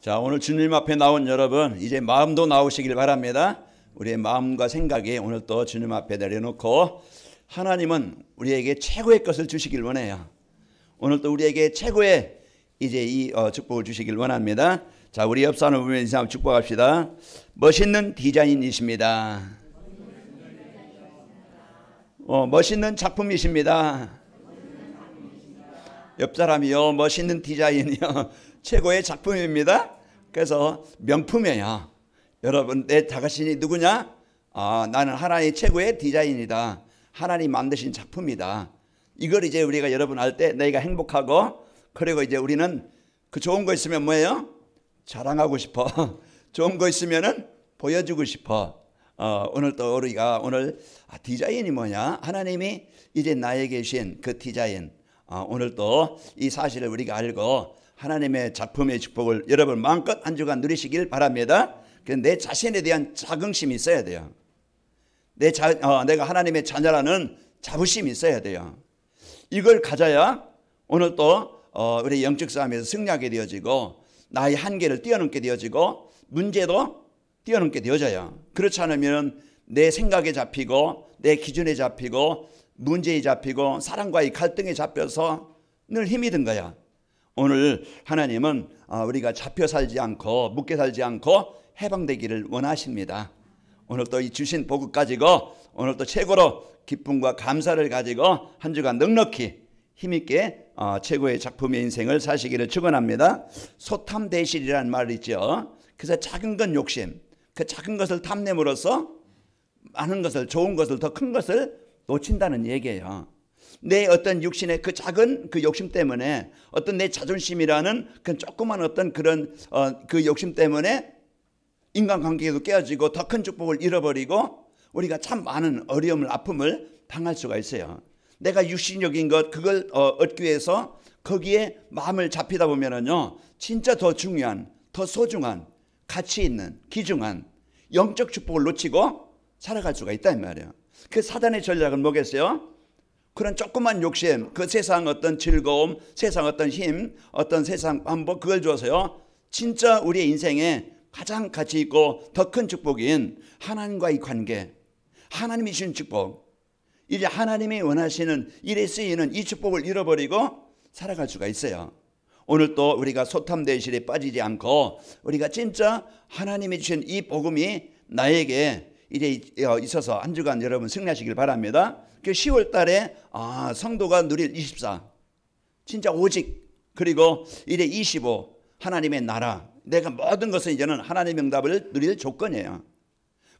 자, 오늘 주님 앞에 나온 여러분, 이제 마음도 나오시길 바랍니다. 우리의 마음과 생각이 오늘 또 주님 앞에 내려놓고, 하나님은 우리에게 최고의 것을 주시길 원해요. 오늘 또 우리에게 최고의 이제 이 축복을 주시길 원합니다. 자, 우리 옆 사람 보면 이 사람 축복합시다. 멋있는 디자인이십니다. 멋있는 작품이십니다. 옆 사람이요, 멋있는 디자인이요, 최고의 작품입니다. 그래서 명품이에요. 여러분, 내 자신이 누구냐? 나는 하나님의 최고의 디자인이다. 하나님 만드신 작품이다. 이걸 이제 우리가 여러분 할 때 내가 행복하고, 그리고 이제 우리는 그 좋은 거 있으면 뭐예요? 자랑하고 싶어. 좋은 거 있으면은 보여주고 싶어. 오늘 또 우리가 오늘 디자인이 뭐냐? 하나님이 이제 나에게 주신 그 디자인. 오늘 또 이 사실을 우리가 알고 하나님의 작품의 축복을 여러분 마음껏 한 주간 누리시길 바랍니다. 내 자신에 대한 자긍심이 있어야 돼요. 내가 하나님의 자녀라는 자부심이 있어야 돼요. 이걸 가져야 오늘 또 우리 영적 싸움에서 승리하게 되어지고, 나의 한계를 뛰어넘게 되어지고, 문제도 뛰어넘게 되어져요. 그렇지 않으면 내 생각에 잡히고, 내 기준에 잡히고, 문제에 잡히고, 사람과의 갈등에 잡혀서 늘 힘이 든 거야. 오늘 하나님은 우리가 잡혀 살지 않고, 묶여 살지 않고 해방되기를 원하십니다. 오늘 또 이 주신 복을 가지고, 오늘 또 최고로 기쁨과 감사를 가지고 한 주간 넉넉히 힘있게 최고의 작품의 인생을 사시기를 축원합니다. 소탐대실이라는 말이 있죠. 그래서 작은 것 욕심, 그 작은 것을 탐냄으로써 많은 것을, 좋은 것을, 더 큰 것을 놓친다는 얘기예요. 내 어떤 육신의 그 작은 그 욕심 때문에, 어떤 내 자존심이라는 그 조그만 어떤 그런 그 욕심 때문에 인간관계도 깨어지고 더 큰 축복을 잃어버리고 우리가 참 많은 어려움을, 아픔을 당할 수가 있어요. 내가 육신적인 것, 그걸 얻기 위해서 거기에 마음을 잡히다 보면은요, 진짜 더 중요한, 더 소중한, 가치 있는, 귀중한 영적 축복을 놓치고 살아갈 수가 있다는 말이에요. 그 사단의 전략은 뭐겠어요? 그런 조그만 욕심, 그 세상 어떤 즐거움, 세상 어떤 힘, 어떤 세상 반복, 그걸 줘서요, 진짜 우리의 인생에 가장 가치 있고 더 큰 축복인 하나님과의 관계, 하나님이 주신 축복, 이제 하나님이 원하시는 일에 쓰이는 이 축복을 잃어버리고 살아갈 수가 있어요. 오늘 또 우리가 소탐대실에 빠지지 않고 우리가 진짜 하나님이 주신 이 복음이 나에게 이제 있어서 한 주간 여러분 승리하시길 바랍니다. 그 10월 달에 성도가 누릴 24, 진짜 오직, 그리고 이제 25, 하나님의 나라, 내가 모든 것은 이제는 하나님의 응답을 누릴 조건이에요.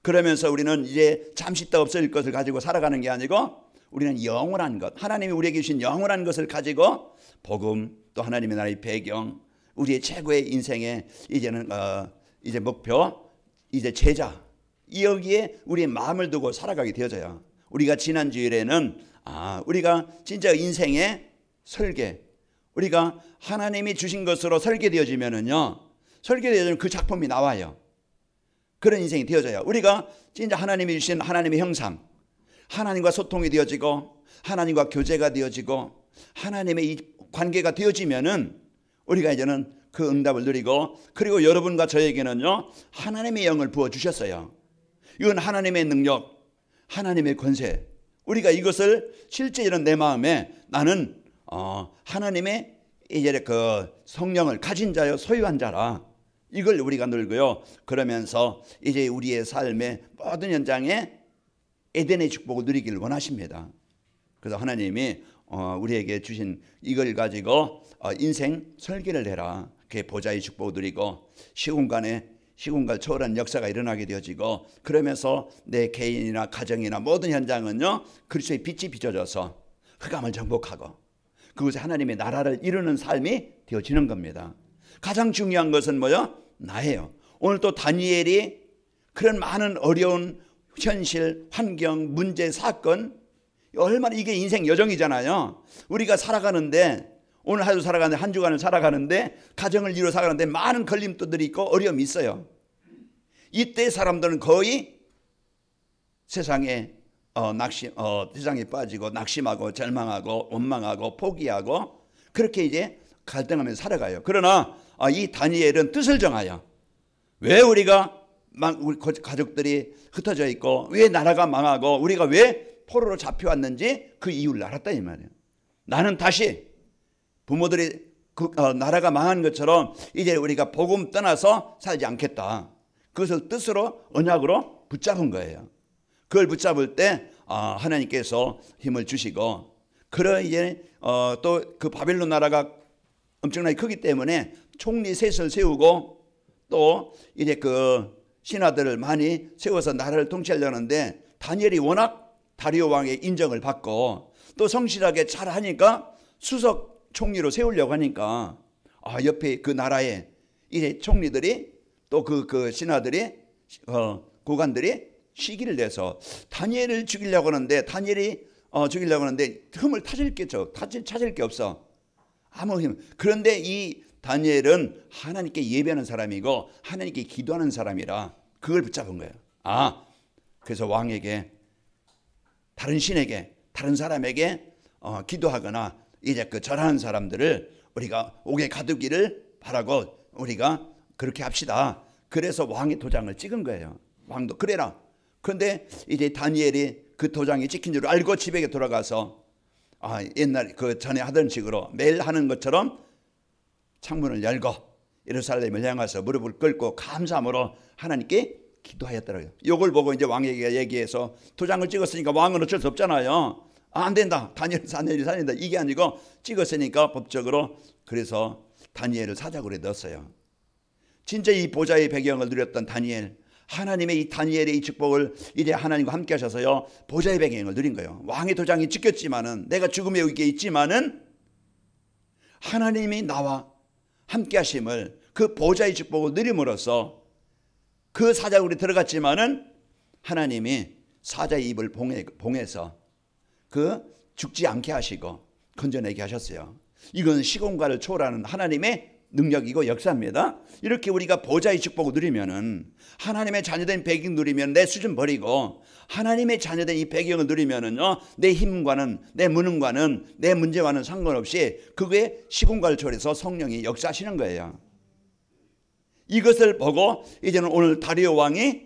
그러면서 우리는 이제 잠시 있다 없어질 것을 가지고 살아가는 게 아니고, 우리는 영원한 것, 하나님이 우리에게 주신 영원한 것을 가지고 복음, 또 하나님의 나라의 배경, 우리의 최고의 인생의 이제는 이제 목표, 이제 제자, 여기에 우리의 마음을 두고 살아가게 되어져요. 우리가 지난 주일에는 우리가 진짜 인생의 설계, 우리가 하나님이 주신 것으로 설계되어지면은요, 설계되어지면 그 작품이 나와요. 그런 인생이 되어져요. 우리가 진짜 하나님이 주신 하나님의 형상, 하나님과 소통이 되어지고, 하나님과 교제가 되어지고, 하나님의 이 관계가 되어지면은 우리가 이제는 그 응답을 누리고, 그리고 여러분과 저에게는요, 하나님의 영을 부어주셨어요. 이건 하나님의 능력, 하나님의 권세. 우리가 이것을 실제 이런 내 마음에 나는 하나님의 이제 그 성령을 가진 자요, 소유한 자라. 이걸 우리가 누리고요. 그러면서 이제 우리의 삶의 모든 현장에 에덴의 축복을 누리기를 원하십니다. 그래서 하나님이 우리에게 주신 이걸 가지고 인생 설계를 해라. 그게 보좌의 축복을 누리고 시공간 초월한 역사가 일어나게 되어지고, 그러면서 내 개인이나 가정이나 모든 현장은요, 그리스도의 빛이 비춰져서 흑암을 정복하고 그것이 하나님의 나라를 이루는 삶이 되어지는 겁니다. 가장 중요한 것은 뭐요? 나예요. 오늘 또 다니엘이 그런 많은 어려운 현실, 환경, 문제, 사건, 얼마나 이게 인생 여정이잖아요. 우리가 살아가는데, 오늘 하루 살아가는데, 한 주간을 살아가는데, 가정을 이루어 살아가는데 많은 걸림돌들이 있고 어려움이 있어요. 이때 사람들은 거의 세상에 세상에 빠지고 낙심하고 절망하고 원망하고 포기하고 그렇게 이제 갈등하면서 살아가요. 그러나 이 다니엘은 뜻을 정하여 왜 우리가 우리 가족들이 흩어져 있고 왜 나라가 망하고 우리가 왜 포로로 잡혀왔는지 그 이유를 알았다 이 말이에요. 나는 다시 부모들이 나라가 망한 것처럼 이제 우리가 복음 떠나서 살지 않겠다. 그것을 뜻으로 언약으로 붙잡은 거예요. 그걸 붙잡을 때 하나님께서 힘을 주시고 이제 또 그 바벨론 나라가 엄청나게 크기 때문에 총리 셋을 세우고 또 이제 그 신하들을 많이 세워서 나라를 통치하려는데 다니엘이 워낙 다리오 왕의 인정을 받고 또 성실하게 잘하니까 수석 총리로 세우려고 하니까 옆에 그 나라의 이제 총리들이 또 그 신하들이 고관들이 시기를 내서 다니엘을 죽이려고 하는데 죽이려고 하는데 흠을 찾을 게 없어. 아무 힘. 그런데 이 다니엘은 하나님께 예배하는 사람이고 하나님께 기도하는 사람이라 그걸 붙잡은 거예요. 그래서 왕에게 다른 신에게 다른 사람에게 기도하거나 이제 그 절하는 사람들을 우리가 옥에 가두기를 바라고 우리가 그렇게 합시다. 그래서 왕의 도장을 찍은 거예요. 왕도 그래라. 그런데 이제 다니엘이 그 도장이 찍힌 줄 알고 집에 돌아가서 옛날 그 전에 하던 식으로 매일 하는 것처럼 창문을 열고 예루살렘을 향해서 무릎을 꿇고 감사함으로 하나님께 기도하였더라고요. 이걸 보고 이제 왕에게 얘기해서 도장을 찍었으니까 왕은 어쩔 수 없잖아요. 안 된다. 다니엘이 살린다. 이게 아니고 찍었으니까 법적으로 그래서 다니엘을 사자굴에 넣었어요. 진짜 이 보좌의 배경을 누렸던 다니엘, 하나님의 이 다니엘의 이 축복을 이제 하나님과 함께 하셔서요 보좌의 배경을 누린 거예요. 왕의 도장이 찍혔지만은 내가 죽음의 위기에 있지만은 하나님이 나와 함께 하심을 그 보좌의 축복을 누림으로써 그 사자굴에 들어갔지만은 하나님이 사자의 입을 봉해서 그 죽지 않게 하시고 건져내게 하셨어요. 이건 시공간을 초월하는 하나님의 능력이고 역사입니다. 이렇게 우리가 보좌의 축복을 누리면은 하나님의 자녀된 배경 누리면 내 수준 버리고 하나님의 자녀된 이 배경을 누리면은요 내 힘과는 내 무능과는 내 문제와는 상관없이 그게 시공간을 초월해서 성령이 역사하시는 거예요. 이것을 보고 이제는 오늘 다리오 왕이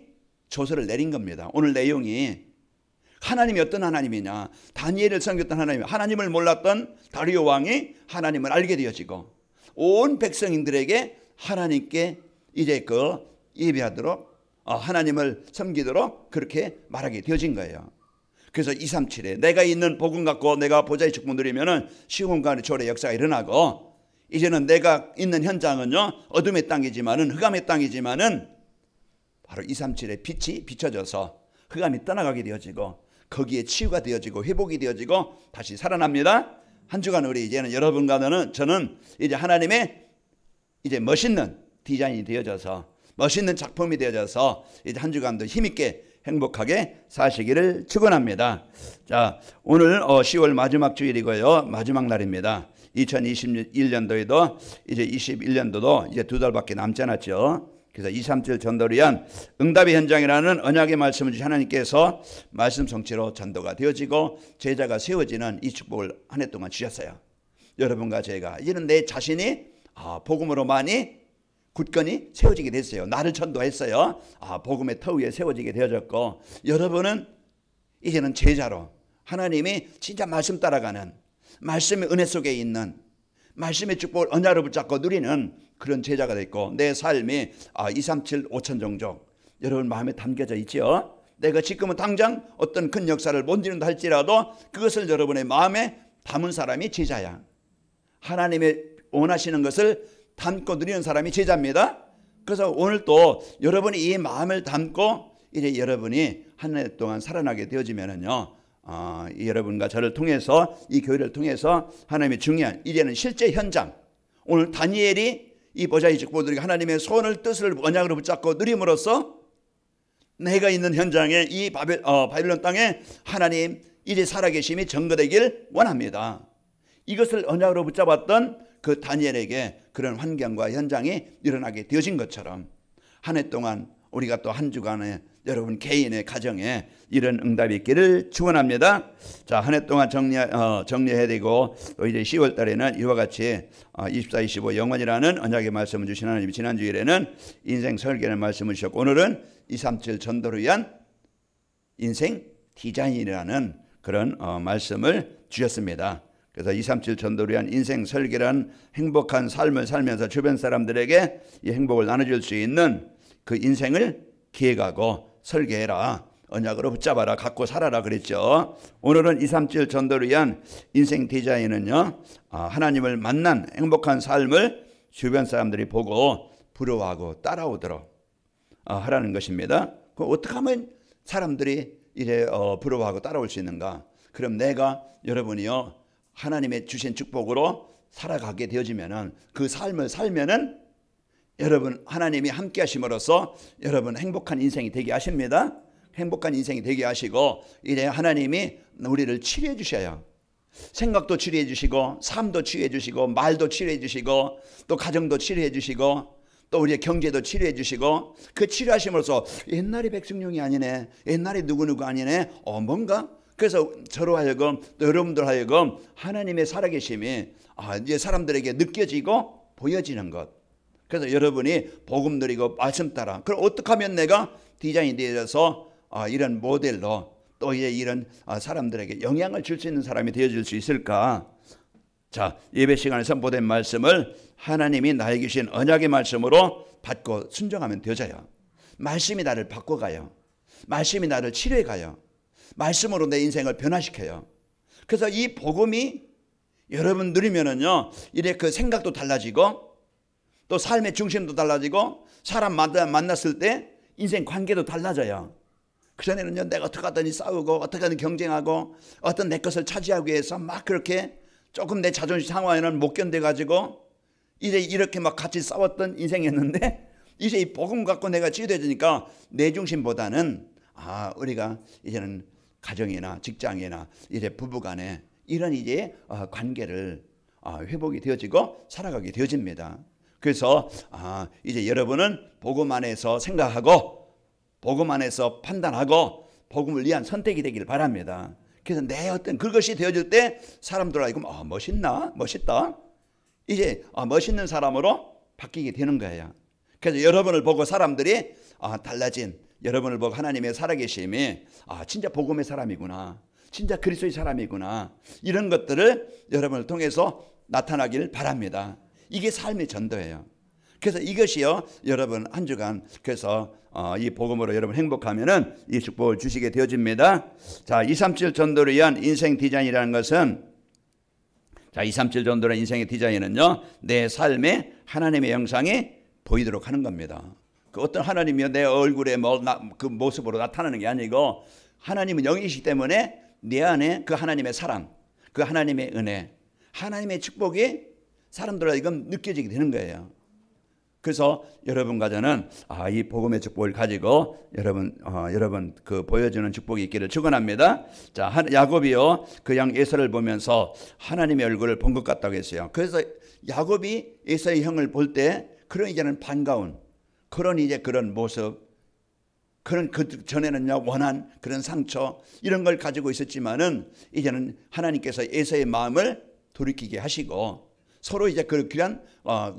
조서를 내린 겁니다. 오늘 내용이 하나님이 어떤 하나님이냐, 다니엘을 섬겼던 하나님을 몰랐던 다리오 왕이 하나님을 알게 되어지고 온 백성인들에게 하나님께 이제 그 예배하도록 하나님을 섬기도록 그렇게 말하게 되어진 거예요. 그래서 237에 내가 있는 복음 갖고 내가 보좌의 축복 누리면은 시공간의 초월의 역사가 일어나고 이제는 내가 있는 현장은요 어둠의 땅이지만은 흑암의 땅이지만은 바로 237의 빛이 비춰져서 흑암이 떠나가게 되어지고 거기에 치유가 되어지고 회복이 되어지고 다시 살아납니다. 한 주간 우리 이제는 여러분과는 저는 이제 하나님의 이제 멋있는 디자인이 되어져서 멋있는 작품이 되어져서 이제 한 주간도 힘있게 행복하게 사시기를 축원합니다. 자, 오늘 10월 마지막 주일이고요. 마지막 날입니다. 2021년도에도 이제 21년도도 이제 2달밖에 남지 않았죠. 그래서 237 전도를 위한 응답의 현장이라는 언약의 말씀을 주신 하나님께서 말씀 성취로 전도가 되어지고 제자가 세워지는 이 축복을 한 해 동안 주셨어요. 여러분과 제가 이제는 내 자신이 복음으로 많이 굳건히 세워지게 됐어요. 나를 전도했어요. 복음의 터 위에 세워지게 되어졌고 여러분은 이제는 제자로 하나님이 진짜 말씀 따라가는 말씀의 은혜 속에 있는 말씀의 축복을 언약으로 붙잡고 누리는 그런 제자가 됐고 내 삶이 237 5천 종족 여러분 마음에 담겨져 있죠. 내가 지금은 당장 어떤 큰 역사를 못 이룬다 할지라도 그것을 여러분의 마음에 담은 사람이 제자야. 하나님의 원하시는 것을 담고 누리는 사람이 제자입니다. 그래서 오늘 또 여러분이 이 마음을 담고 이제 여러분이 한 해 동안 살아나게 되어지면은요 여러분과 저를 통해서 이 교회를 통해서 하나님의 중요한 이제는 실제 현장 오늘 다니엘이 이 보좌의 축복들이 하나님의 손을 뜻을 언약으로 붙잡고 누림으로써 내가 있는 현장에 이 바벨론 땅에 하나님 이제 살아계심이 증거되길 원합니다. 이것을 언약으로 붙잡았던 그 다니엘에게 그런 환경과 현장이 일어나게 되어진 것처럼 한 해 동안 우리가 또 한 주간에 여러분 개인의 가정에 이런 응답이 있기를 축원합니다. 자, 한 해 동안 정리해야 되고 또 이제 10월 달에는 이와 같이 24, 25 영원이라는 언약의 말씀을 주신 하나님이 지난 주일에는 인생 설계라는 말씀을 주셨고 오늘은 237 전도를 위한 인생 디자인이라는 그런 말씀을 주셨습니다. 그래서 237 전도를 위한 인생 설계란 행복한 삶을 살면서 주변 사람들에게 이 행복을 나눠줄 수 있는 그 인생을 기획하고 설계해라. 언약으로 붙잡아라. 갖고 살아라 그랬죠. 오늘은 237 전도를 위한 인생 디자인은요, 하나님을 만난 행복한 삶을 주변 사람들이 보고 부러워하고 따라오도록 하라는 것입니다. 그럼 어떻게 하면 사람들이 이제 부러워하고 따라올 수 있는가? 그럼 내가 여러분이요 하나님의 주신 축복으로 살아가게 되어지면은 그 삶을 살면은 여러분 하나님이 함께 하심으로써 여러분 행복한 인생이 되게 하십니다. 행복한 인생이 되게 하시고 이제 하나님이 우리를 치료해 주셔요. 생각도 치료해 주시고 삶도 치료해 주시고 말도 치료해 주시고 또 가정도 치료해 주시고 또 우리의 경제도 치료해 주시고 그 치료하심으로써 옛날에 백승용이 아니네, 옛날에 누구누구 아니네, 뭔가 그래서 저로 하여금 또 여러분들 하여금 하나님의 살아계심이 이제 사람들에게 느껴지고 보여지는 것. 그래서 여러분이 복음 누리고 말씀 따라. 그럼 어떻게 하면 내가 디자인이 되어서 이런 모델로 또 이제 이런 사람들에게 영향을 줄 수 있는 사람이 되어줄 수 있을까? 자, 예배 시간에 선포된 말씀을 하나님이 나에게 주신 언약의 말씀으로 받고 순종하면 되어져요. 말씀이 나를 바꿔가요. 말씀이 나를 치료해가요. 말씀으로 내 인생을 변화시켜요. 그래서 이 복음이 여러분 누리면은요, 이래 그 생각도 달라지고 또 삶의 중심도 달라지고 사람 만났을 때 인생 관계도 달라져요. 그전에는요 내가 어떻게 하더니 싸우고 어떻게 하든 경쟁하고 어떤 내 것을 차지하기 위해서 막 그렇게 조금 내 자존심 상황에는 못 견뎌가지고 이제 이렇게 막 같이 싸웠던 인생이었는데 이제 이 복음 갖고 내가 치유되니까 내 중심보다는 우리가 이제는 가정이나 직장이나 이제 부부간에 이런 이제 관계를 회복이 되어지고 살아가게 되어집니다. 그래서 이제 여러분은 복음 안에서 생각하고 복음 안에서 판단하고 복음을 위한 선택이 되기를 바랍니다. 그래서 내 어떤 그것이 되어질 때 사람들 알고 멋있나? 멋있다. 이제 멋있는 사람으로 바뀌게 되는 거예요. 그래서 여러분을 보고 사람들이 달라진 여러분을 보고 하나님의 살아계심이 진짜 복음의 사람이구나. 진짜 그리스도의 사람이구나. 이런 것들을 여러분을 통해서 나타나길 바랍니다. 이게 삶의 전도예요. 그래서 이것이요 여러분 한 주간 그래서 이 복음으로 여러분 행복하면은 이 축복을 주시게 되어집니다. 자, 237 전도를 위한 인생 디자인이라는 것은 237 전도의 인생의 디자인은요 내 삶에 하나님의 형상이 보이도록 하는 겁니다. 그 어떤 하나님이요 내 얼굴에 그 모습으로 나타나는 게 아니고 하나님은 영이시기 때문에 내 안에 그 하나님의 사랑, 그 하나님의 은혜, 하나님의 축복이 사람들에게 느껴지게 되는 거예요. 그래서 여러분과 저는 이 복음의 축복을 가지고 여러분 그 보여주는 축복이 있기를 축원합니다. 자, 야곱이요 그 양 에서를 보면서 하나님의 얼굴을 본 것 같다고 했어요. 그래서 야곱이 에서의 형을 볼 때 그런 이제는 반가운 그런 이제 그런 모습, 그런 그 전에는요 원한 그런 상처 이런 걸 가지고 있었지만은 이제는 하나님께서 에서의 마음을 돌이키게 하시고 서로 이제 그런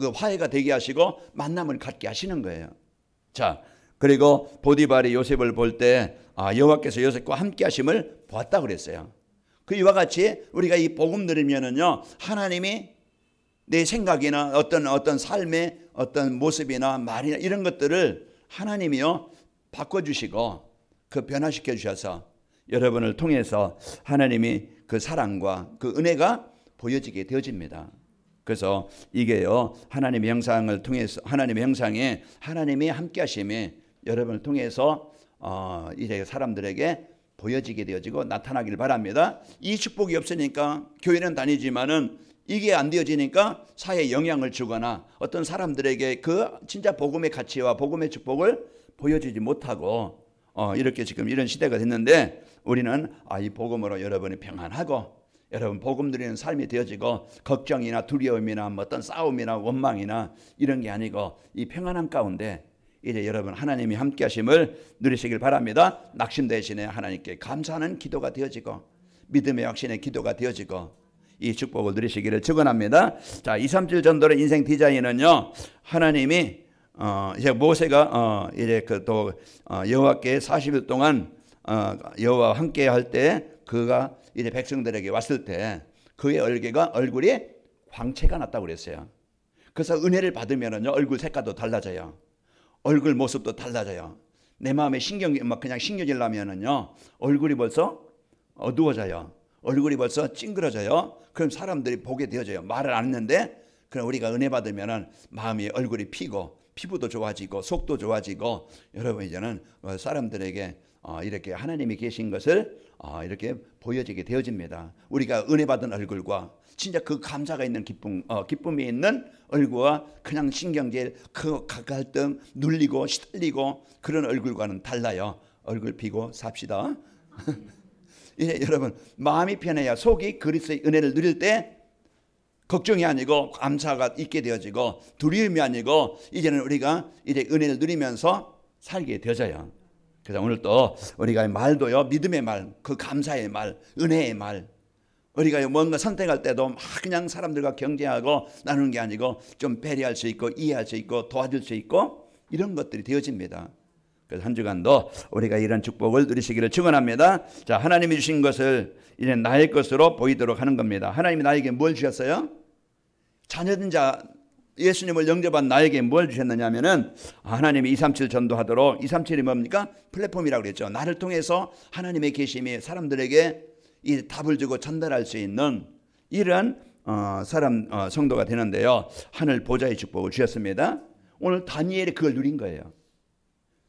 그 화해가 되게 하시고 만남을 갖게 하시는 거예요. 자, 그리고 보디발이 요셉을 볼 때 여호와께서 요셉과 함께 하심을 보았다 그랬어요. 그 이와 같이 우리가 이 복음 들으면은요 하나님이 내 생각이나 어떤 삶의 어떤 모습이나 말이나 이런 것들을 하나님이요 바꿔주시고 그 변화시켜 주셔서 여러분을 통해서 하나님이 그 사랑과 그 은혜가 보여지게 되어집니다. 그래서 이게요 하나님의 형상을 통해서 하나님의 형상에 하나님이 함께 하심이 여러분을 통해서 이제 사람들에게 보여지게 되어지고 나타나길 바랍니다. 이 축복이 없으니까 교회는 다니지만은 이게 안 되어지니까 사회에 영향을 주거나 어떤 사람들에게 그 진짜 복음의 가치와 복음의 축복을 보여주지 못하고 이렇게 지금 이런 시대가 됐는데 우리는 이 복음으로 여러분이 평안하고 여러분 복음 누리는 삶이 되어지고 걱정이나 두려움이나 어떤 싸움이나 원망이나 이런 게 아니고 이 평안한 가운데 이제 여러분 하나님이 함께 하심을 누리시길 바랍니다. 낙심 대신에 하나님께 감사하는 기도가 되어지고 믿음의 확신의 기도가 되어지고 이 축복을 누리시기를 축원합니다. 자, 237 전도의 인생 디자인은요, 하나님이 이제 모세가 이제 그 또 여호와께 40일 동안 여호와와 함께 할 때 그가 이제 백성들에게 왔을 때 그의 얼굴이 광채가 났다고 그랬어요. 그래서 은혜를 받으면은요 얼굴 색깔도 달라져요. 얼굴 모습도 달라져요. 내 마음에 그냥 신경질 나면은요 얼굴이 벌써 어두워져요. 얼굴이 벌써 찡그러져요. 그럼 사람들이 보게 되어져요. 말을 안 했는데 그럼 우리가 은혜 받으면은 마음이 얼굴이 피고 피부도 좋아지고 속도 좋아지고 여러분 이제는 사람들에게 이렇게 하나님이 계신 것을 이렇게 보여지게 되어집니다. 우리가 은혜 받은 얼굴과 진짜 그 감사가 있는 기쁨이 있는 얼굴과 그냥 신경질, 그 갈등, 눌리고 시들리고 그런 얼굴과는 달라요. 얼굴 피고 삽시다. 이제 여러분 마음이 편해야 속이 그리스도의 은혜를 누릴 때 걱정이 아니고 감사가 있게 되어지고 두려움이 아니고 이제는 우리가 이제 은혜를 누리면서 살게 되어져요. 그래서 오늘 또 우리가 말도요 믿음의 말, 그 감사의 말, 은혜의 말, 우리가 뭔가 선택할 때도 막 그냥 사람들과 경쟁하고 나누는 게 아니고 좀 배려할 수 있고 이해할 수 있고 도와줄 수 있고 이런 것들이 되어집니다. 그래서 한 주간도 우리가 이런 축복을 누리시기를 축원합니다. 자, 하나님이 주신 것을 이제 나의 것으로 보이도록 하는 겁니다. 하나님이 나에게 뭘 주셨어요? 자녀된 자 예수님을 영접한 나에게 뭘 주셨느냐 하면은 하나님이 237 전도하도록 237이 뭡니까? 플랫폼이라고 그랬죠. 나를 통해서 하나님의 계심이 사람들에게 이 답을 주고 전달할 수 있는 이런 성도가 되는데요. 하늘 보좌의 축복을 주셨습니다. 오늘 다니엘이 그걸 누린 거예요.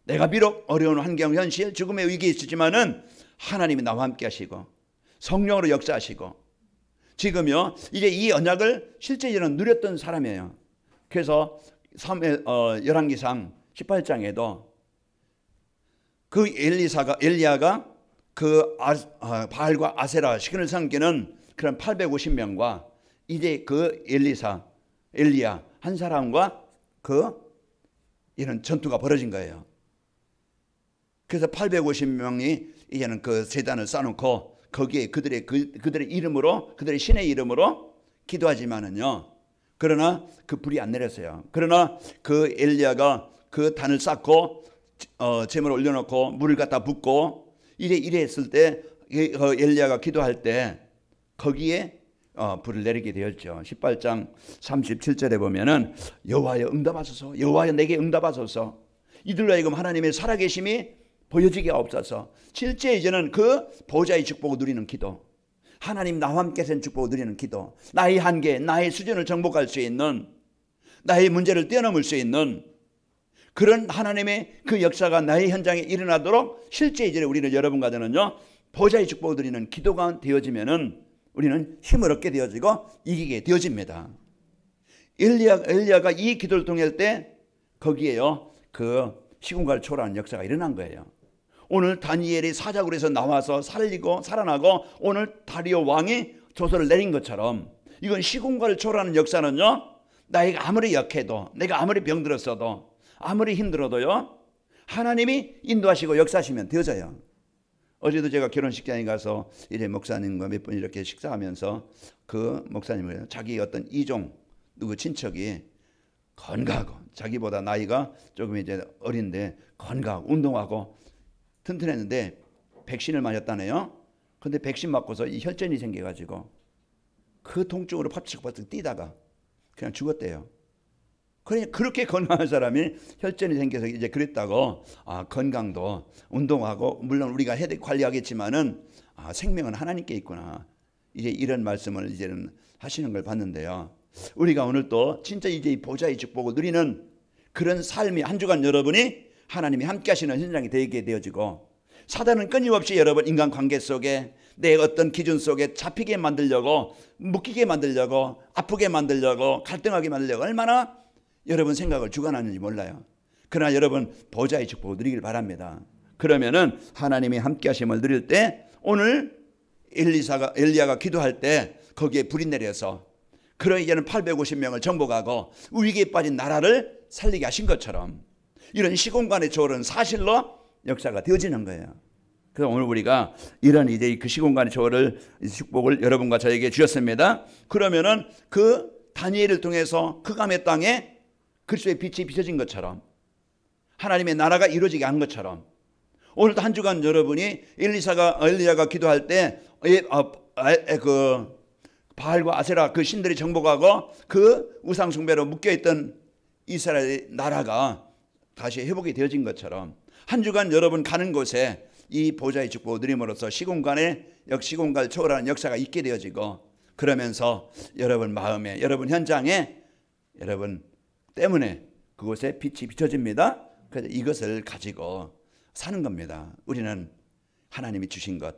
내가 비록 어려운 환경, 현실, 죽음의 위기에 있지만은 하나님이 나와 함께 하시고 성령으로 역사하시고 지금요 이제 이 언약을 실제로는 누렸던 사람이에요. 그래서 열왕기상 18장에도 그 엘리야가 그 바알과 아세라 신을 섬기는 그런 850명과 이제 그 엘리야 한 사람과 이런 전투가 벌어진 거예요. 그래서 850명이 이제는 그 제단을 쌓아놓고 거기에 그들의 이름으로 그들의 신의 이름으로 기도하지만은요. 그러나 그 불이 안 내렸어요. 그러나 그 엘리야가 그 단을 쌓고 제물을 올려놓고 물을 갖다 붓고 이랬을 때 엘리야가 기도할 때 거기에 불을 내리게 되었죠. 18장 37절에 보면은 여호와여 응답하소서, 여호와여 내게 응답하소서. 이들로 하여금 하나님의 살아계심이 보여지게 없어서 실제 이제는 그 보좌의 축복을 누리는 기도, 하나님 나와 함께 하신 축복을 누리는 기도, 나의 한계, 나의 수준을 정복할 수 있는, 나의 문제를 뛰어넘을 수 있는 그런 하나님의 그 역사가 나의 현장에 일어나도록 실제 이제 우리는 여러분과는요 보좌의 축복을 누리는 기도가 되어지면은 우리는 힘을 얻게 되어지고 이기게 되어집니다. 엘리야가 이 기도를 통할 때 거기에요 그 시공간을 초월하는 역사가 일어난 거예요. 오늘 다니엘이 사자굴에서 나와서 살아나고 오늘 다리오 왕이 조서를 내린 것처럼 이건 시공간을 초월하는 역사는요 나이가 아무리 약해도 내가 아무리 병들었어도 아무리 힘들어도요 하나님이 인도하시고 역사하시면 되어져요. 어제도 제가 결혼식장에 가서 이제 목사님과 몇 분 이렇게 식사하면서 그 목사님을 자기 어떤 이종 누구 친척이 건강하고 자기보다 나이가 조금 이제 어린데 건강하고 운동하고 튼튼했는데 백신을 맞았다네요. 근데 백신 맞고서 이 혈전이 생겨가지고 그 통증으로 파닥파닥 뛰다가 그냥 죽었대요. 그러니까 그렇게 건강한 사람이 혈전이 생겨서 이제 그랬다고 건강도 운동하고 물론 우리가 해야 관리하겠지만은 생명은 하나님께 있구나. 이제 이런 말씀을 이제는 하시는 걸 봤는데요. 우리가 오늘 또 진짜 이제 이 보좌의 축복을 누리는 그런 삶이 한 주간 여러분이 하나님이 함께 하시는 현장이 되게 되어지고 사단은 끊임없이 여러분 인간관계 속에 내 어떤 기준 속에 잡히게 만들려고 묶이게 만들려고 아프게 만들려고 갈등하게 만들려고 얼마나 여러분 생각을 주관하는지 몰라요. 그러나 여러분 보좌의 축복을 누리길 바랍니다. 그러면은 하나님이 함께 하심을 누릴 때 오늘 엘리야가 기도할 때 거기에 불이 내려서 그런 이제는 850명을 정복하고 위기에 빠진 나라를 살리게 하신 것처럼 이런 시공간의 초월은 사실로 역사가 되어지는 거예요. 그래서 오늘 우리가 이런 이제 그 시공간의 초월을, 축복을 여러분과 저에게 주셨습니다. 그러면은 그 다니엘을 통해서 흑암의 땅에 그리스도의 빛이 비춰진 것처럼, 하나님의 나라가 이루어지게 한 것처럼, 오늘도 한 주간 여러분이 엘리야가 기도할 때 그 바알과 아세라 그 신들이 정복하고 그 우상 숭배로 묶여있던 이스라엘의 나라가 다시 회복이 되어진 것처럼, 한 주간 여러분 가는 곳에 이 보좌의 축복을 누림으로써 시공간을 초월하는 역사가 있게 되어지고, 그러면서 여러분 마음에, 여러분 현장에, 여러분 때문에 그곳에 빛이 비춰집니다. 그래서 이것을 가지고 사는 겁니다. 우리는 하나님이 주신 것,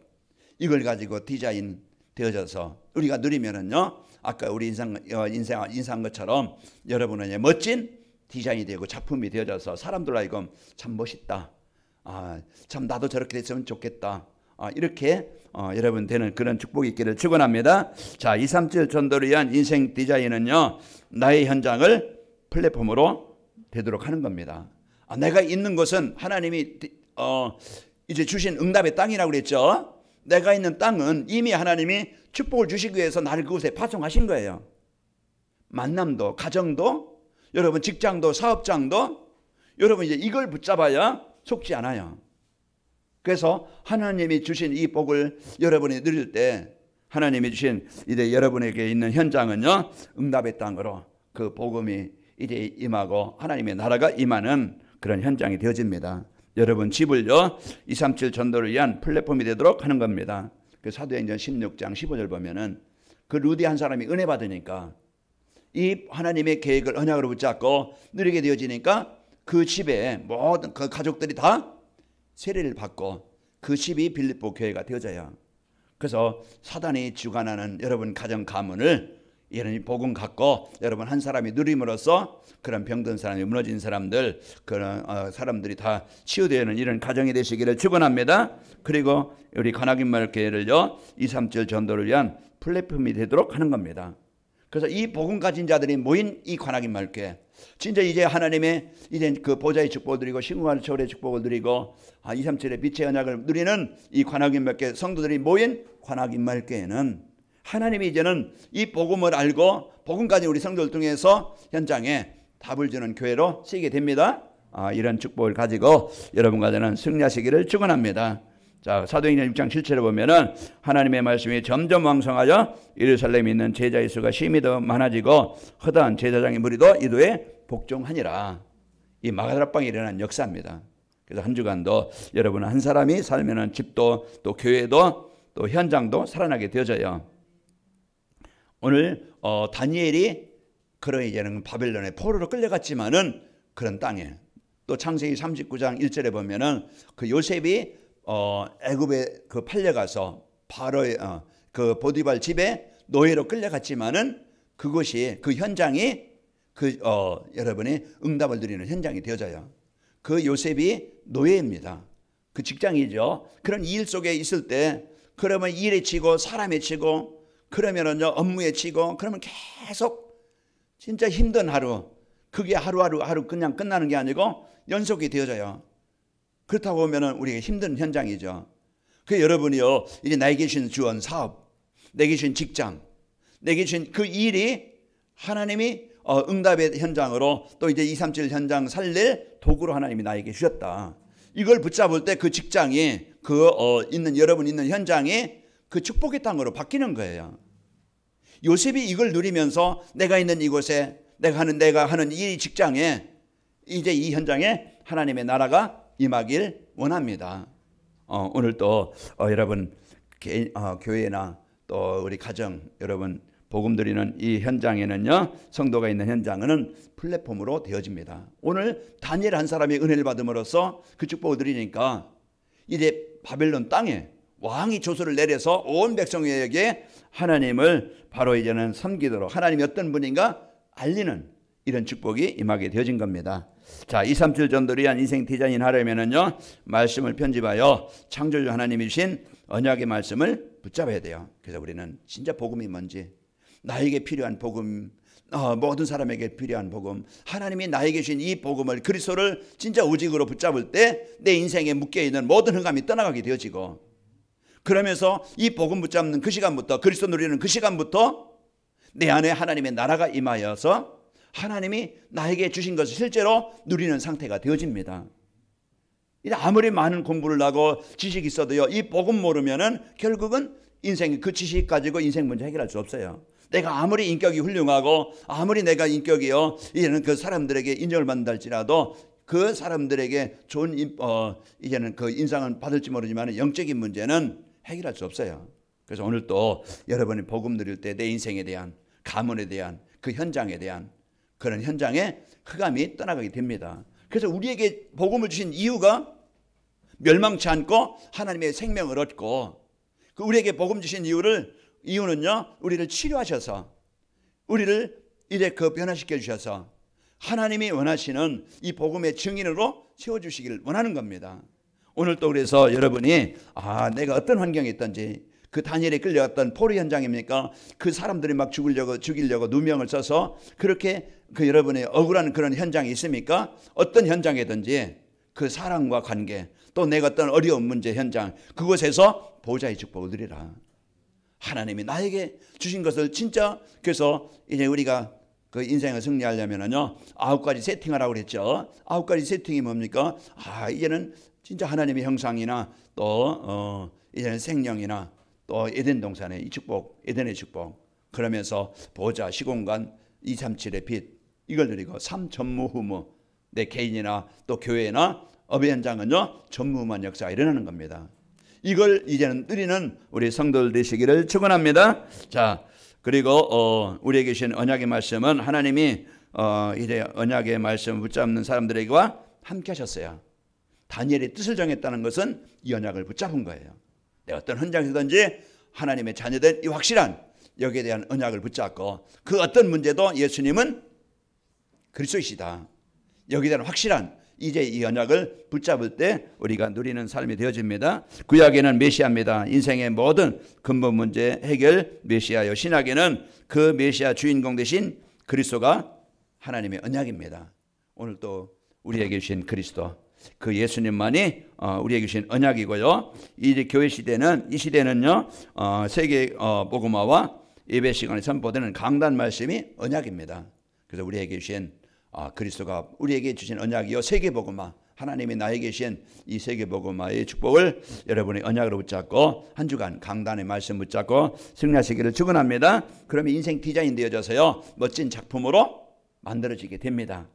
이걸 가지고 디자인 되어져서 우리가 누리면은요, 아까 우리 인상한 것처럼 여러분은 멋진 디자인이 되고 작품이 되어져서 사람들 하여금 참 멋있다, 참 나도 저렇게 됐으면 좋겠다, 이렇게 여러분 되는 그런 축복이 있기를 축원합니다. 자, 237 전도를 위한 인생 디자인은요, 나의 현장을 플랫폼으로 되도록 하는 겁니다. 내가 있는 곳은 하나님이 이제 주신 응답의 땅이라고 그랬죠. 내가 있는 땅은 이미 하나님이 축복을 주시기 위해서 나를 그곳에 파송하신 거예요. 만남도, 가정도, 여러분 직장도, 사업장도, 여러분 이제 이걸 붙잡아야 속지 않아요. 그래서 하나님이 주신 이 복을 여러분이 누릴 때, 하나님이 주신 이제 여러분에게 있는 현장은요, 응답의 땅으로 그 복음이 이제 임하고 하나님의 나라가 임하는 그런 현장이 되어집니다. 여러분 집을요, 237 전도를 위한 플랫폼이 되도록 하는 겁니다. 그 사도행전 16장 15절 보면은 그 루디 한 사람이 은혜 받으니까 이 하나님의 계획을 언약으로 붙잡고 누리게 되어지니까 그 집에 모든 그 가족들이 다 세례를 받고 그 집이 빌립보 교회가 되어져요. 그래서 사단이 주관하는 여러분 가정 가문을 이런 복음 갖고 여러분 한 사람이 누림으로써 그런 병든 사람이, 무너진 사람들, 그런 사람들이 다 치유되는 이런 가정이 되시기를 축원합니다. 그리고 우리 관악인마을 교회를요, 237 전도를 위한 플랫폼이 되도록 하는 겁니다. 그래서 이 복음 가진 자들이 모인 이 관악인마을 교회, 진짜 이제 하나님의 이제 그 보좌의 축복을 누리고 시공간의 초월의 축복을 누리고 237의 빛의 언약을 누리는 이 관악인마을 교회 성도들이 모인 관악인마을 교회는 하나님이 이제는 이 복음을 알고 복음 가진 우리 성도를 통해서 현장에 답을 주는 교회로 쓰이게 됩니다. 이런 축복을 가지고 여러분과 저는 승리하시기를 축원합니다. 자, 사도행전 6장 7절에 보면은 하나님의 말씀이 점점 왕성하여 예루살렘에 있는 제자의 수가 심히 더 많아지고 허다한 제사장의 무리도 이도에 복종하니라. 이 마가다락방에 일어난 역사입니다. 그래서 한 주간도 여러분 한 사람이 살면은 집도 또 교회도 또 현장도 살아나게 되어져요. 오늘 다니엘이 그런 이제는 바벨론의 포로로 끌려갔지만은 그런 땅에, 또 창세기 39장 1절에 보면은 그 요셉이 애굽에 그 팔려가서 바로의 그 보디발 집에 노예로 끌려갔지만은 그것이 그 현장이 여러분이 응답을 드리는 현장이 되어져요. 그 요셉이 노예입니다. 그 직장이죠. 그런 일 속에 있을 때 그러면 일에 치고 사람에 치고 그러면은요 업무에 치고 그러면 계속 진짜 힘든 하루, 그게 하루 그냥 끝나는 게 아니고 연속이 되어져요. 그렇다고 보면은 우리가 힘든 현장이죠. 그 여러분이요 이제 나에게 주신 주원 사업, 내게 주신 직장, 내게 주신 그 일이 하나님이 응답의 현장으로 또 이제 237 현장 살릴 도구로 하나님이 나에게 주셨다. 이걸 붙잡을 때 그 직장이 여러분 있는 현장이 그 축복의 땅으로 바뀌는 거예요. 요셉이 이걸 누리면서 내가 있는 이곳에 내가 하는 이 직장에 이제 이 현장에 하나님의 나라가 임하길 원합니다. 오늘 또 여러분 교회나 또 우리 가정 여러분 복음 드리는 이 현장에는요 성도가 있는 현장은 플랫폼으로 되어집니다. 오늘 다니엘 한 사람이 은혜를 받음으로써 그 축복을 드리니까 이제 바벨론 땅에 왕이 조서를 내려서 온 백성에게 하나님을 바로 이제는 섬기도록 하나님이 어떤 분인가 알리는 이런 축복이 임하게 되어진 겁니다. 자, 237 전도를 위한 인생 디자인 하려면은요 말씀을 편집하여 창조주 하나님이 주신 언약의 말씀을 붙잡아야 돼요. 그래서 우리는 진짜 복음이 뭔지, 나에게 필요한 복음, 모든 사람에게 필요한 복음, 하나님이 나에게 주신 이 복음을, 그리스도를 진짜 오직으로 붙잡을 때 내 인생에 묶여있는 모든 흑암이 떠나가게 되어지고, 그러면서 이 복음 붙잡는 그 시간부터, 그리스도 누리는 그 시간부터 내 안에 하나님의 나라가 임하여서 하나님이 나에게 주신 것을 실제로 누리는 상태가 되어집니다. 아무리 많은 공부를 하고 지식이 있어도요, 이 복음 모르면은 결국은 인생, 그 지식 가지고 인생 문제 해결할 수 없어요. 내가 아무리 인격이 훌륭하고 아무리 내가 인격이요 이제는 그 사람들에게 인정을 받는다 할지라도 그 사람들에게 좋은 이제는 그 인상은 받을지 모르지만 영적인 문제는 해결할 수 없어요. 그래서 오늘 또 여러분이 복음 누릴 때 내 인생에 대한, 가문에 대한, 그 현장에 대한 그런 현장에 흑암이 떠나가게 됩니다. 그래서 우리에게 복음을 주신 이유가 멸망치 않고 하나님의 생명을 얻고, 그 우리에게 복음 주신 이유는요, 우리를 치료하셔서 우리를 이제 그 변화시켜 주셔서 하나님이 원하시는 이 복음의 증인으로 세워주시기를 원하는 겁니다. 오늘 또 그래서 여러분이 내가 어떤 환경에 있든지, 그 다니엘에 끌려갔던 포로 현장입니까? 그 사람들이 막 죽이려고 누명을 써서 그렇게 그 여러분의 억울한 그런 현장이 있습니까? 어떤 현장이든지 그 사랑과 관계, 또 내가 어떤 어려운 문제 현장, 그곳에서 보호자의 축복을 누리라. 하나님이 나에게 주신 것을 진짜, 그래서 이제 우리가 그 인생을 승리하려면은요 9가지 세팅하라고 그랬죠. 9가지 세팅이 뭡니까? 이제는 진짜 하나님의 형상이나 또 이제는 생명이나 또 에덴 동산의 이 축복, 에덴의 축복, 그러면서 보호자, 시공간, 237의 빛, 이걸 누리고 3 전무후무, 내 개인이나 또 교회나 업의 현장은요 전무후무한 역사가 일어나는 겁니다. 이걸 이제는 누리는 우리 성도들 되시기를 축원합니다. 자, 그리고 우리에게 주신 언약의 말씀은 하나님이 이제 언약의 말씀을 붙잡는 사람들에게와 함께 하셨어요. 다니엘의 뜻을 정했다는 것은 이 언약을 붙잡은 거예요. 내가 어떤 현장이든지 하나님의 자녀된 이 확실한 여기에 대한 언약을 붙잡고, 그 어떤 문제도 예수님은 그리스도이시다, 여기에 대한 확실한 이제 이 언약을 붙잡을 때 우리가 누리는 삶이 되어집니다. 구약에는 메시아입니다. 인생의 모든 근본 문제 해결 메시아요. 신약에는 그 메시아 주인공 되신 그리스도가 하나님의 언약입니다. 오늘 또 우리에게 주신 그리스도, 그 예수님만이 우리에게 주신 언약이고요. 이 교회 시대는, 이 시대는요 세계 복음화와 예배 시간에 선포되는 강단 말씀이 언약입니다. 그래서 우리에게 주신 그리스도가 우리에게 주신 언약이요 세계 복음화, 하나님이 나에게 주신 이 세계 복음화의 축복을 여러분의 언약으로 붙잡고 한 주간 강단의 말씀 붙잡고 승리하시기를 축원합니다. 그러면 인생 디자인 되어져서요 멋진 작품으로 만들어지게 됩니다.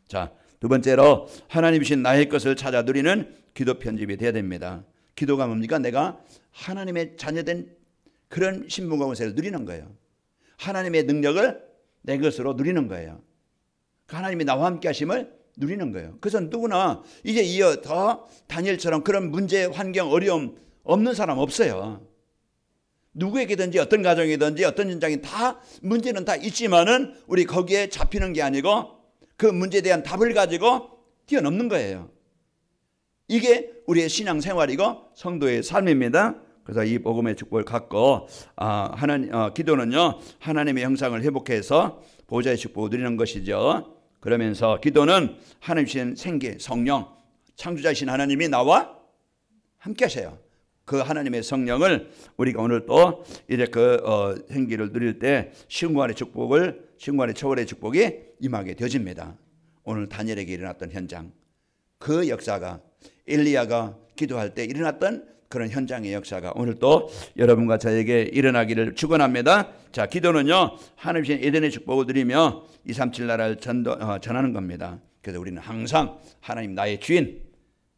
자, 두 번째로 하나님 주신 나의 것을 찾아 누리는 기도 편집이 되어야 됩니다. 기도가 뭡니까? 내가 하나님의 자녀된 그런 신분과 권세를 누리는 거예요. 하나님의 능력을 내 것으로 누리는 거예요. 하나님이 나와 함께 하심을 누리는 거예요. 그래서 누구나 이제 이어 더 다니엘처럼 그런 문제, 환경, 어려움 없는 사람 없어요. 누구에게든지 어떤 가정이든지 어떤 현장이 다 문제는 다 있지만은 우리 거기에 잡히는 게 아니고 그 문제에 대한 답을 가지고 뛰어넘는 거예요. 이게 우리의 신앙생활이고 성도의 삶입니다. 그래서 이 복음의 축복을 갖고 기도는요 하나님의 형상을 회복해서 보호자의 축복을 누리는 것이죠. 그러면서 기도는 하나님 주신 생기, 성령, 창조자이신 하나님이 나와 함께 하셔요. 그 하나님의 성령을 우리가 오늘 또 이제 그 생기를 누릴 때 시공간의 축복을, 시공간의 초월의 축복이 임하게 되어집니다. 오늘 다니엘에게 일어났던 현장, 그 역사가 엘리야가 기도할 때 일어났던 그런 현장의 역사가 오늘 또 여러분과 저에게 일어나기를 축원합니다. 자, 기도는요 하나님 주신 에덴의 축복을 누리며 237 나라를 전하는 겁니다. 그래서 우리는 항상 하나님 나의 주인,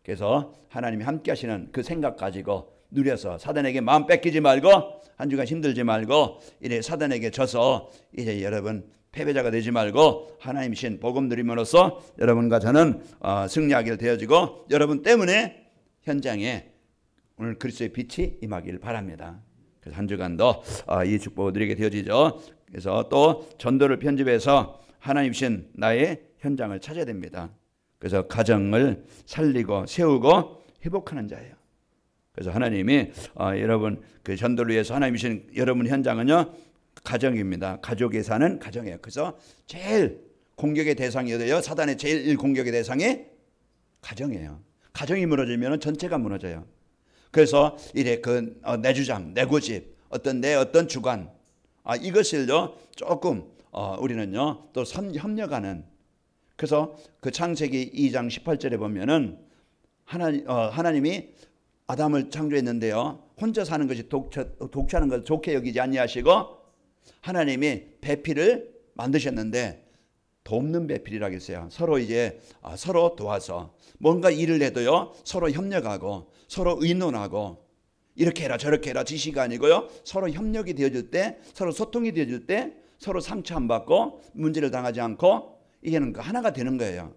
그래서 하나님이 함께 하시는 그 생각 가지고 누려서 사단에게 마음 뺏기지 말고 한 주간 힘들지 말고 이래 사단에게 져서 이제 여러분 패배자가 되지 말고 하나님 신 복음 누림으로써 여러분과 저는 승리하게 되어지고 여러분 때문에 현장에 오늘 그리스도의 빛이 임하기를 바랍니다. 그래서 한 주간도 이 축복을 누리게 되어지죠. 그래서 또 전도를 편집해서 하나님 신 나의 현장을 찾아야 됩니다. 그래서 가정을 살리고 세우고 회복하는 자예요. 그래서 하나님이 여러분 그 전도를 위해서 하나님 주신 여러분 현장은요 가정입니다. 가족에 사는 가정이에요. 그래서 제일 공격의 대상이 어디예요? 사단의 제일 공격의 대상이 가정이에요. 가정이 무너지면 전체가 무너져요. 그래서 이래 내 주장, 내 고집, 어떤 주관, 이것을요 조금 우리는요 또 협력하는. 그래서 그 창세기 2장 18절에 보면은 하나님이 아담을 창조했는데요, 혼자 사는 것이 독차는 것을 좋게 여기지 아니하시고 하나님이 배필을 만드셨는데, 돕는 배필이라고 했어요. 서로 서로 도와서 뭔가 일을 해도요 서로 협력하고 서로 의논하고 이렇게 해라 저렇게 해라 지시가 아니고요, 서로 협력이 되어질 때, 서로 소통이 되어질 때 서로 상처 안 받고 문제를 당하지 않고 이게는 하나가 되는 거예요.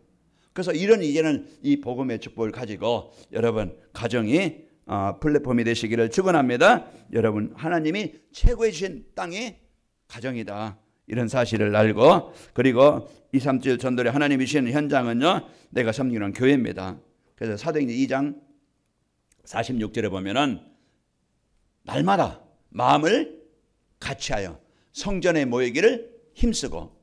그래서 이제는 이 복음의 축복을 가지고 여러분 가정이 플랫폼이 되시기를 축원합니다. 여러분 하나님이 최고의 주신 땅이 가정이다, 이런 사실을 알고, 그리고 2, 3절 전도에 하나님이 주시는 현장은요 내가 섬기는 교회입니다. 그래서 사도행전 2장 46절에 보면은 날마다 마음을 같이하여 성전에 모이기를 힘쓰고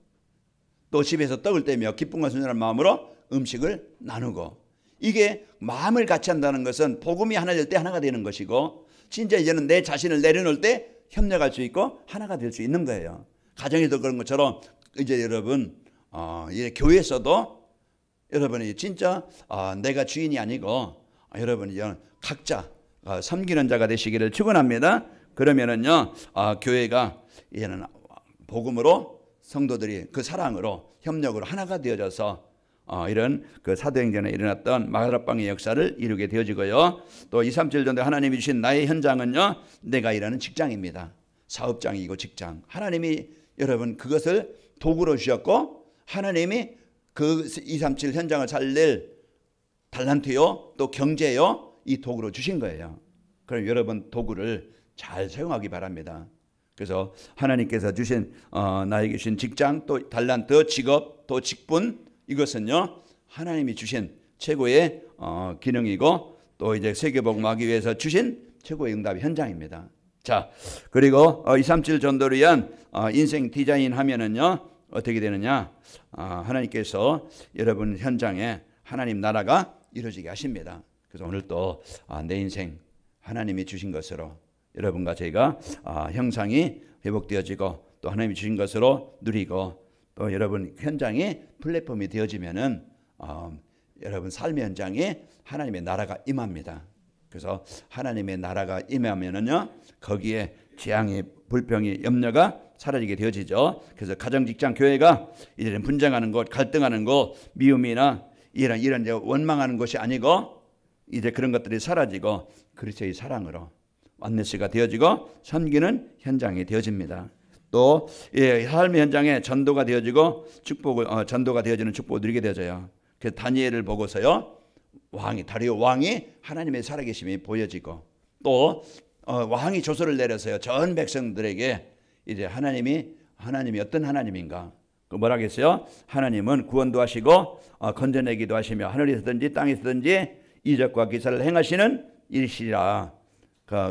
또 집에서 떡을 떼며 기쁨과 순전한 마음으로 음식을 나누고, 이게 마음을 같이 한다는 것은 복음이 하나 될 때 하나가 되는 것이고, 진짜 이제는 내 자신을 내려놓을 때 협력할 수 있고 하나가 될 수 있는 거예요. 가정에도 그런 것처럼 이제 여러분 교회에서도 여러분이 진짜 내가 주인이 아니고 여러분이 각자 섬기는 자가 되시기를 축원합니다. 그러면은요 교회가 이제는 복음으로 성도들이 그 사랑으로 협력으로 하나가 되어져서 이런 그 사도행전에 일어났던 마가다방의 역사를 이루게 되어지고요. 또 2, 3절 전에 하나님이 주신 나의 현장은요 내가 일하는 직장입니다. 사업장이고 직장. 하나님이 여러분 그것을 도구로 주셨고, 하나님이 그 2, 3, 7 현장을 살릴 달란트요 또 경제요 이 도구로 주신 거예요. 그럼 여러분 도구를 잘 사용하기 바랍니다. 그래서 하나님께서 주신 나에게 주신 직장 또 달란트 직업 또 직분, 이것은요 하나님이 주신 최고의 기능이고 또 이제 세계복음하기 위해서 주신 최고의 응답의 현장입니다. 자, 그리고 2, 3, 7 전도를 위한 인생 디자인 하면은요 어떻게 되느냐, 하나님께서 여러분 현장에 하나님 나라가 이루어지게 하십니다. 그래서 오늘 또 내 인생 하나님이 주신 것으로 여러분과 저희가 형상이 회복되어지고 또 하나님이 주신 것으로 누리고, 또 여러분 현장이 플랫폼이 되어지면은 여러분 삶의 현장에 하나님의 나라가 임합니다. 그래서 하나님의 나라가 임하면은요 거기에 재앙이 불평이 염려가 사라지게 되어지죠. 그래서 가정 직장 교회가 이제는 분쟁하는 곳, 갈등하는 곳, 미움이나 이런 이제 원망하는 것이 아니고 이제 그런 것들이 사라지고 그리스도의 사랑으로 완네스가 되어지고 섬기는 현장이 되어집니다. 또 삶의 현장에 전도가 되어지고 전도가 되어지는 축복을 누리게 되어져요. 그래서 다니엘을 보고서요 다리오 왕이 하나님의 살아계심이 보여지고, 또 왕이 조서를 내려서요 전 백성들에게 이제 하나님이 어떤 하나님인가, 뭐라겠어요? 하나님은 구원도 하시고 건져내기도 하시며 하늘에서든지 땅에서든지 이적과 기사를 행하시는 일이시라.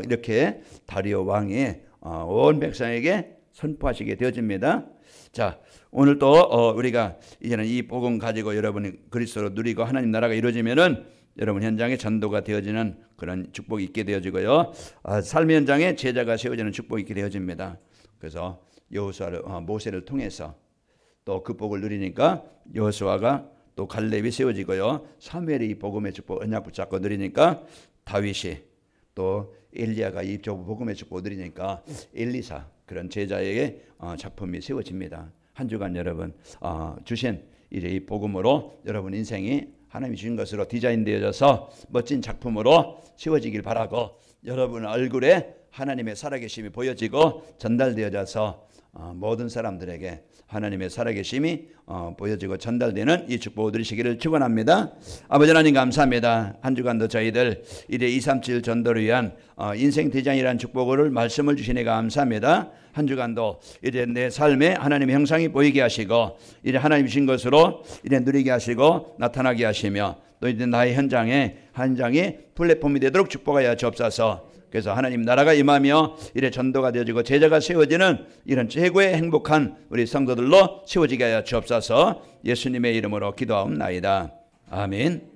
이렇게 다리오 왕이 온 백성에게 선포하시게 되어집니다. 자, 오늘 또 우리가 이제는 이 복음 가지고 여러분이 그리스도로 누리고 하나님 나라가 이루어지면은 여러분 현장에 전도가 되어지는 그런 축복이 있게 되어지고요. 삶의 현장에 제자가 세워지는 축복이 있게 되어집니다. 그래서 모세를 통해서 또 그 복을 누리니까 여호수아가 또 갈렙이 세워지고요. 사무엘이 이 복음의 축복 언약 붙잡고 누리니까 다윗이, 또 엘리야가 이 복음의 축복 누리니까 엘리사, 그런 제자의 작품이 세워집니다. 한 주간 여러분 주신 이제 이 복음으로 여러분 인생이 하나님이 주신 것으로 디자인되어져서 멋진 작품으로 세워지길 바라고, 여러분 얼굴에 하나님의 살아계심이 보여지고 전달되어져서 모든 사람들에게 하나님의 살아계심이 보여지고 전달되는 이 축복을 누리시기를 축원합니다. 아버지 하나님 감사합니다. 한 주간도 저희들 이제 237 전도를 위한 인생 디자인이라는 축복을 말씀을 주시니 감사합니다. 한 주간도 이제 내 삶에 하나님의 형상이 보이게 하시고 이제 하나님 주신 것으로 이제 누리게 하시고 나타나게 하시며, 또 이제 나의 현장이 플랫폼이 되도록 축복하여 주옵소서. 그래서 하나님 나라가 임하며 이래 전도가 되어지고 제자가 세워지는 이런 최고의 행복한 우리 성도들로 세워지게 하여 주옵소서. 예수님의 이름으로 기도하옵나이다. 아멘.